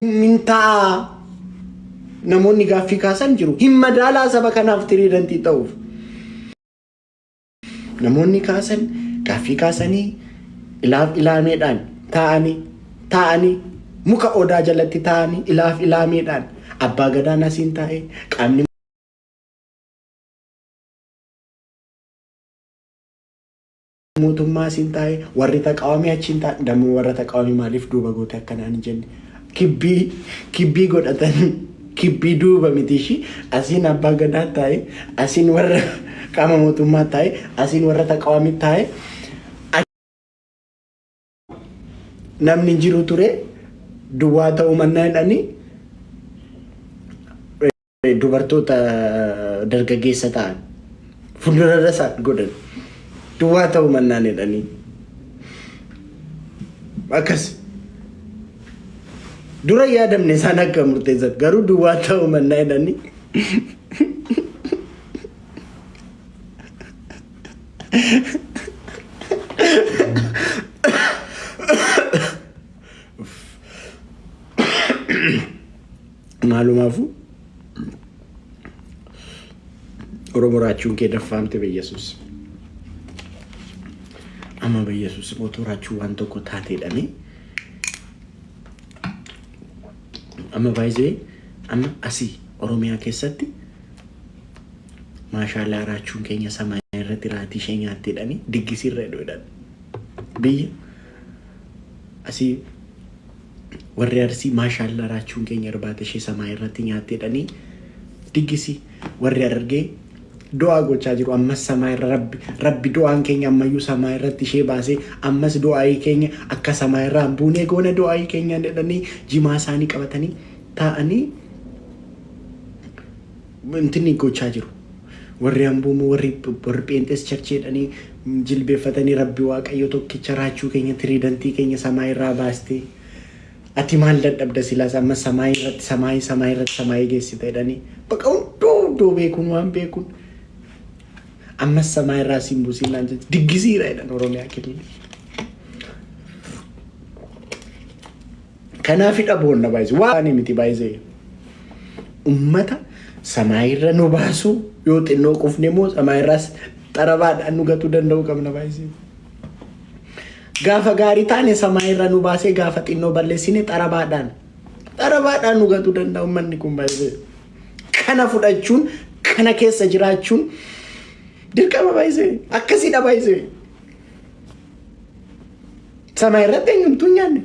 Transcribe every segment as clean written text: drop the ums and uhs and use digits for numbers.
mintaa namoonni gaaffii kaasan jiru. Hin madaalaa saba kanaaf tiriidantii ta'uuf. Namoonni kaasan gaaffii kaasanii ilaameedhaan taa'anii muka odaa jalatti taa'anii ilaameedhaan abbaa gadaan asiin taa'ee qaamni mootummaa asiin taa'ee warri taqaawamii achiin taa'e dammoo warra taqaawamii maaliif duuba goote akkanaan hin jenne. Kibbii godhatan kibbii duuba mitiishi asiin abbaa gadaa taa'e asiin warra qaama mootummaa taa'e asiin warra taqaawamii taa'e namni jiru ture duwwaa ta'uu mannaa jedhanii dubartoota dargaggeessa ta'an fuuldura isaa godhan duwwaa ta'uu mannaa jedhanii akkas. Dura yaadamne isaan akka murteessan garuu duwwaa ta'uu mannaa jedhanii maalumaafuu Oromoo raachuun kee daffaamte beeyyesuus amma beeyyesuus mootuu raachuu waan tokko taateedhanii amma baay'ee amma asii Oromiyaa keessatti maashaallah raachuun keenya samaa irratti raatii ishee nyaatteedhanii diggisirra hedduudhaan biyya asii warri arsii maashaallah raachuun keenya irbaata ishee samaa irratti nyaatteedhanii diggisii warri argee do'a gochaa jiru ammas samaa irra rabbi do'aan keenya ammayyuu samaa irratti ishee baasee ammas do'aayii keenya akka samaa irraa buunee goona do'aayii keenya jedhanii jimaa isaanii qabatanii taa'anii intini gochaa jiru. Warri ambuumu warri pheenxees charchii jedhanii jilbeeffatanii rabbi waaqayyo tokkicha raachuu keenya tiriidantii keenya samaa irraa baastee ati maal dadhabda silaas ammas samaa irratti geessite jedhanii baqa hunduu beekuun waan beekuun. Amma samaa irraa siin buusin naan jechuudha. Diggisiira jedhan Oromiyaa killee. Kanaafidha boonna baay'isee. Waan miti baay'isee. Ummata samaa irra nu baasu yoo xinnoo qufne moo samaa irraas xarabaadhaan nu gatuu danda'u qabna baay'isee. Gaafa gaarii taane samaa irra nu baasee gaafa xinnoo balleessine xarabaadhaan nu gatuu danda'u manni kun baay'isee. Kana fudhachuun kana keessa jiraachuun dirqama baay'isee akkasiidha baay'isee. Samaa irratti eenyumtuu nyaanne.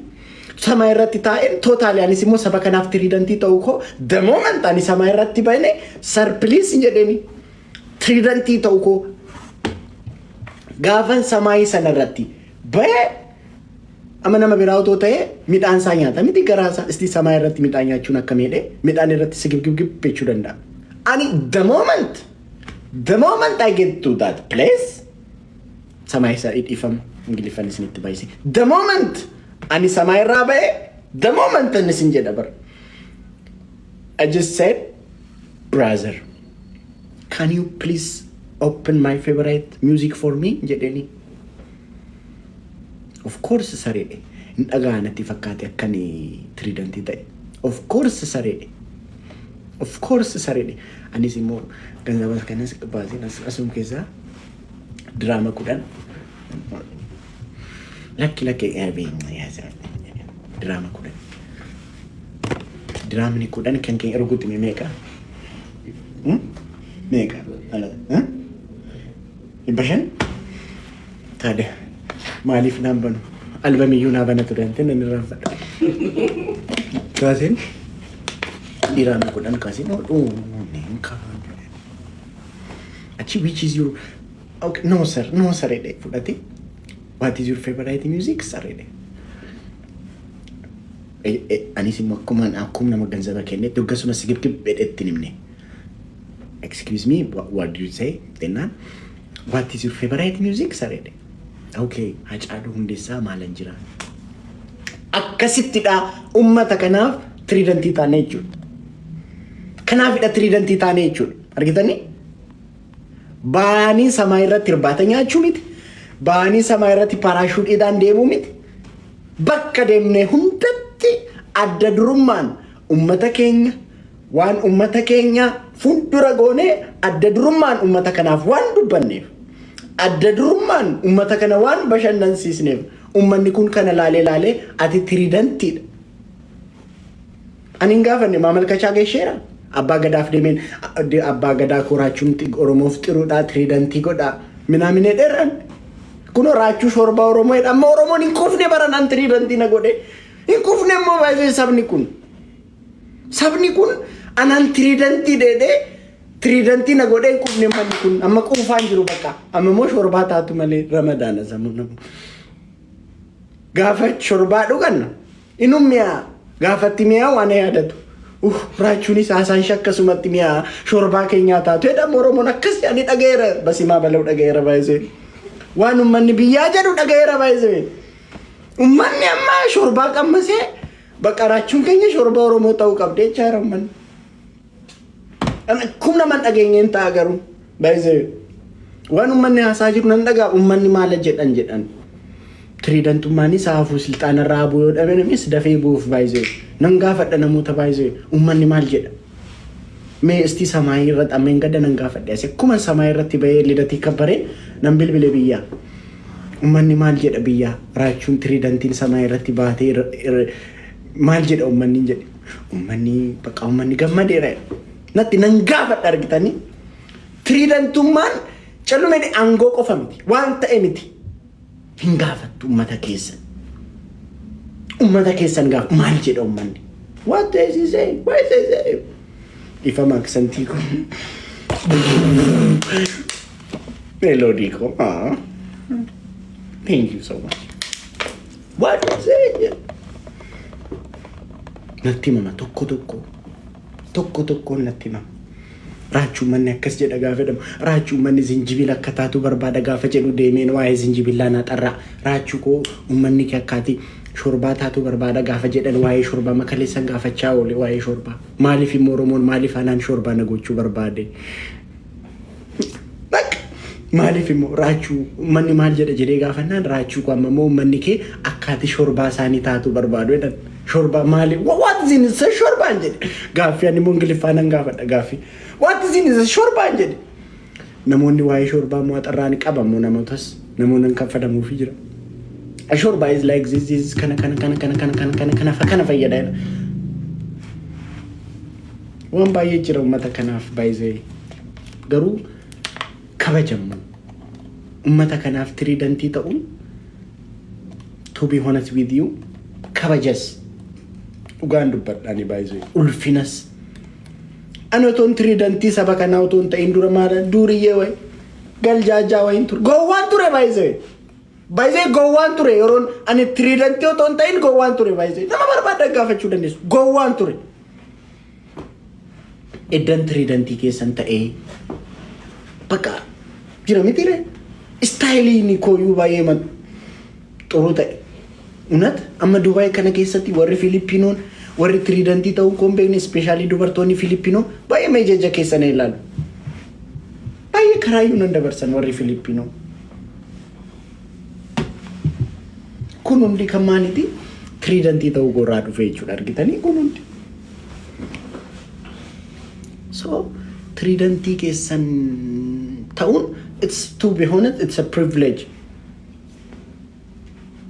Samaa irratti taa'een tootaaliyaanis immoo saba kanaaf tiriidantii ta'uu koo damoo mantaani samaa irratti baay'ine sarpiliis jedheni tiriidantii ta'uu koo gaafan samaayii sana irratti baay'ee amma nama biraa otoo ta'ee midhaan isaa nyaata miti garaa isaa isti samaa irratti midhaan nyaachuun akka meedhe midhaan irratti si gibgib jechuu danda'a. Ani the moment I get to that place, samay sa itifam Ingiliffaan isinitti baay'ise. The moment ani samay irraa ba'e, the moment ani isin jedha bar. I just said, brother, can you please open my favorite music for me? Jedheni. Of course sareedhe. Hin dhagaanatti fakkaate akkani tiriidantii ta'e. Of course sareedhe. Of course sareedhe. Anis immoo ganzaba kanas baaseen asum keessa diraama kudhan lakki diraama kudhan diraamni kudhan kan keenya erguutti meeqa ibashan taade maaliif naan banu albamiyyuu naa bana turantin inni raanfadha kaaseen diraama kudhan kaaseen Achi, which is your... Okay, no sir, Fudati. What is your favorite music, sir? Anisimo akum na maganzaba kenne. Tugasuna sigip bedettinimne. Excuse me, what do you say? Then, what is your favorite music, sir? Okay, Hachalu Hundisa Malanjira. Akkasittidha ummata kanaaf tiriidantii taane jechuudha. Kanaafidha tiriidantii taane jechuudha. Argitanii? Baanii samaa irratti irbaata nyaachuu miti. Baanii samaa irratti paraashuudhiidhaan deemuu miti. Bakka deemnee hundatti adda durummaan ummata keenya waan ummata keenya fuuldura goonee adda durummaan ummata kanaaf waan dubbanneef adda durummaan ummata kana waan bashannansiisneef ummanni kun kana laalee ati tiriidantiidha. Ani hin gaafanne maamalkachaa geesheera. Abbaa gadaaf deemeen abbaa gadaa koraachuun Oromoof xiruudhaa tiriidantii godhaa minaaminee dheeran. Kun raachuu shorbaa Oromoodha. Amma Oromoon hin kufne baranaan tiriidantii na godhe. Hin kufne immoo baay'ee sabni kun. Sabni kun anaan tiriidantii dheedhee tiriidantii na godhee hin kufne manni kun. Amma quufaan jiru bakka. Amma immoo shorbaa taatu malee ramadaana sammuu namu. Gaafa shorbaa dhuganna. Inum mi'aa. Gaafatti mi'aa waan yaadatu. Raachuunis haasaan shakkasumatti mi'aa shorbaa keenyaa taatu. Jedhamu Oromoon akkas ani dhagayeera. Basimaa balau dhagayeera baay'isee. Waan ummanni biyyaa jedhu dhagayeera baay'isee. Ummanni amma shorbaa qammasee bakka raachuun keenya shorbaa Oromoo ta'uu qabdee jechaara ummanni. Kumna man dhageenyeen ta'a garuu baay'isee. Waan ummanni haasaa jiru nan dhagaa ummanni maala jedhan. Tiriidantummaanis haafuu silxaanarraa bu'uu dhabe namis dafee bu'uuf baay'isee. Nan gaafadha namoota baay'isee ummanni maal jedha. Mee isti samaayii irratti ammeen gadda nan gaafadhe asii akkuma samaayii irratti bahee lidatii kabbaree nan bilbile biyyaa. Ummanni maal jedha biyyaa raachuun tiriidantiin samaayii irratti baatee maal jedha ummanni jedhe. Ummanni bakka ummanni gammadeera. Natti nan gaafadha argitanii. Tiriidantummaan callumee aangoo qofa miti waan ta'e miti. Hin gaafattu ummata keessan. Ummata keessan gaaf maal jedha ummanni. What is he saying? What is he saying? If I'm accenti ko. Melody ko. Thank you so much. What is it? Natti mama tokko natti mama. Raachuu manni akkas jedha gaafa jedhamu. Raachuu manni zinjibila akka taatu barbaada gaafa jedhu deemeen waa'ee zinjibilaa na xarraa. Raachuu koo ummanni kee akkaati shorbaa taatu barbaada gaafa jedhan waa'ee shorbaa makaleessan gaafachaa oole waa'ee shorbaa. Maaliif immoo Oromoon maaliif anaan shorbaa na gochuu barbaade? Maaliif immoo raachuu ummanni maal jedha jedhee gaafannaan raachuu koo amma immoo ummanni kee akkaati shorbaa isaanii taatu barbaadu jedhan. Shorbaa maaliif? What is in the shorbaa jedhe. Gaaffii ani immoo Ingiliffaan nan gaafadha gaaffii. What is in the shorbaa jedhe. Namoonni waa'ee shorbaa immoo xarraan qabamu namootas namoonni kan fayyadamuufi jira. A shorbaa is like this kana fayyada. Waan baay'ee jira uummata kanaaf baay'ee garuu kabajamu. Uummata kanaaf tiriidantii ta'uun to be honest with you kabajas. Dhugaan dubbadhaani baay'ee ulfinas. Ani otoon tiriidantii saba kanaa otoon ta'in dura maala duuriyyee wayi galjaajaa wayiin ture. Gowwaan ture baay'ee. Baay'ee gowwaan ture yeroon ani tiriidantii otoon ta'in gowwaan ture baay'ee. Nama barbaada gaafachuu dandeessu. Gowwaan ture. Eddan tiriidantii keessan ta'ee bakka jira mitiire. Istaayiliin kooyyuu baay'ee xuruu ta'e. Unat amma Dubai kana keessatti warri Filippinoon warri tiriidantii ta'uu koon beekne ispeeshaalii dubartoonni Filippinoo baay'ee meejeja keessan ilaalu. Baay'ee karaayyuu nan dabarsan warri Filippinoo. Kun hundi kan maaliiti? Tiriidantii ta'uu gorraa dhufee jechuudha argitanii kun hundi. So tiriidantii keessan ta'uun it's to be honest it's a privilege.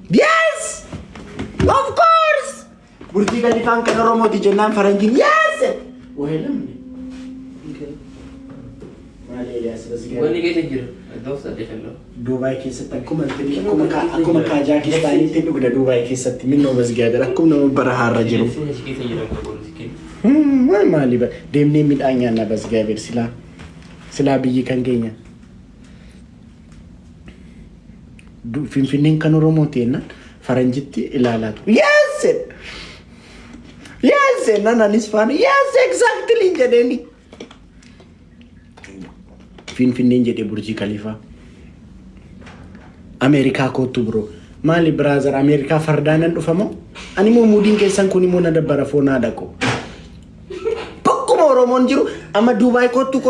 Yes! Of course! Burti Khalifaan kan Oromooti jennaan faranjiin yes! Waheelamne. Maali Eliyaas Basgaa? Wanni keessa jiru iddoo saddeetallee. Duubaay keessatti akkuma Kaazaakistaniitti dhugda Duubaay keessatti minnoo Basgaa bira akkuma nama bara haarra jiru. Maali ba deemnee midhaan nyaanna Basgaa bir silaa biyyi kan keenya. Finfinneen kan Oromooti jennaan faranjitti ilaalaatu. Yes! Yes! Nananis faana. Yes! Exactly jedheeni. Finfinneen jedhee Burji Khalifaa. Ameerikaa kootu bro. Maali brother Ameerikaa fardaanan dhufamoo? Ani immoo muudiin keessan kun immoo na dabbara foonaa dhaqo. Bakkuma Oromoon jiru amma Duubaay kootu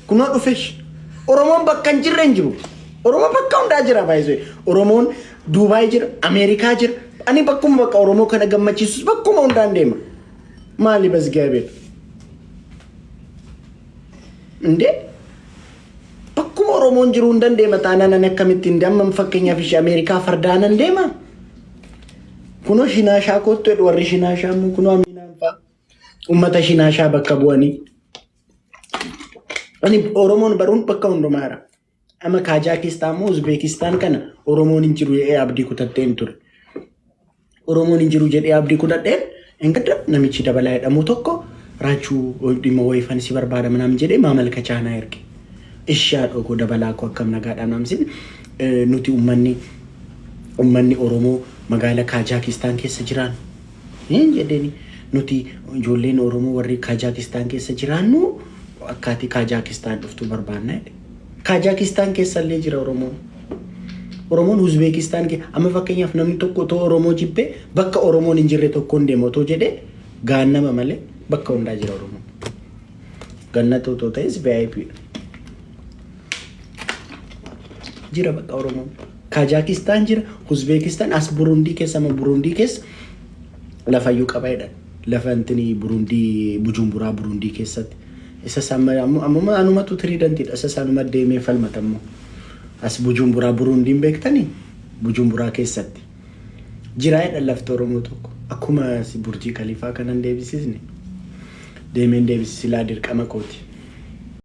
kunoo dhufesh. Oromoon bakka hin jirre hin jiru. Oromoo bakka hundaa jira baay'ee. Oromoon Duubaay jira, Ameerikaa jira, Ani bakkuma bakka Oromoo kana gammachiisus bakkuma hundaan deema. Maali bas Gaabir? Inde? Bakkuma Oromoon jiru hundaan deema taanaan ani akkamittiin damman fakkeenyaaf ishee Ameerikaa fardaanan deema. Kuno shinaashaa kottu edhu warri shinaashaa immoo kuno Aminaan fa'a. Ummata shinaashaa bakka bu'anii. Ani Oromoon baruun bakka hundumaadha. Ama Kazaakistaan moo Uzbeekistaan kana Oromoon hin jiru jedhee abdii kutatteen ture. Oromoon hin jiru jedhee abdii kutadheen engadda namichi dabalaa jedhamu tokko raachuu dhimma wayifan si barbaada manam jedhee maamalka chaanaa erge. Ishaa dhogoo dabalaa koo akkam nagaadhaan namsin nuti ummanni Oromoo magaala Kazaakistaan keessa jiraan. Hin jedheni nuti ijoolleen Oromoo warri Kazaakistaan keessa jiraannu akkaatii Kazaakistaan dhuftuu barbaanna jedhe. Kazaakistaan keessa illee jira Oromoon. Oromoon Uzbeekistaan ke amma fakkeenyaaf namni tokko too Oromoo jibbee bakka Oromoon hin jirre tokkoon deemu otoo jedhee gaannama malee bakka hundaa jira Oromoon. Gannata otoo ta'es VIP jira bakka Oromoon. Kazaakistaan jira, Uzbeekistaan as Burundii keessa amma Burundii keessa lafayyuu qaba jedhan. Lafa intini Burundii Bujumburaa Burundii keessatti. Isa sama amma anumatu tiriidantidha. Isa sanuma deemee falmatammoo. As Bujumburaa Burundiin beektanii Bujumburaa keessatti jira jedhan lafti Oromoo tokko akkuma Burjii Kalifaa kanan deebisisne deemeen deebisisilaa dirqama kooti.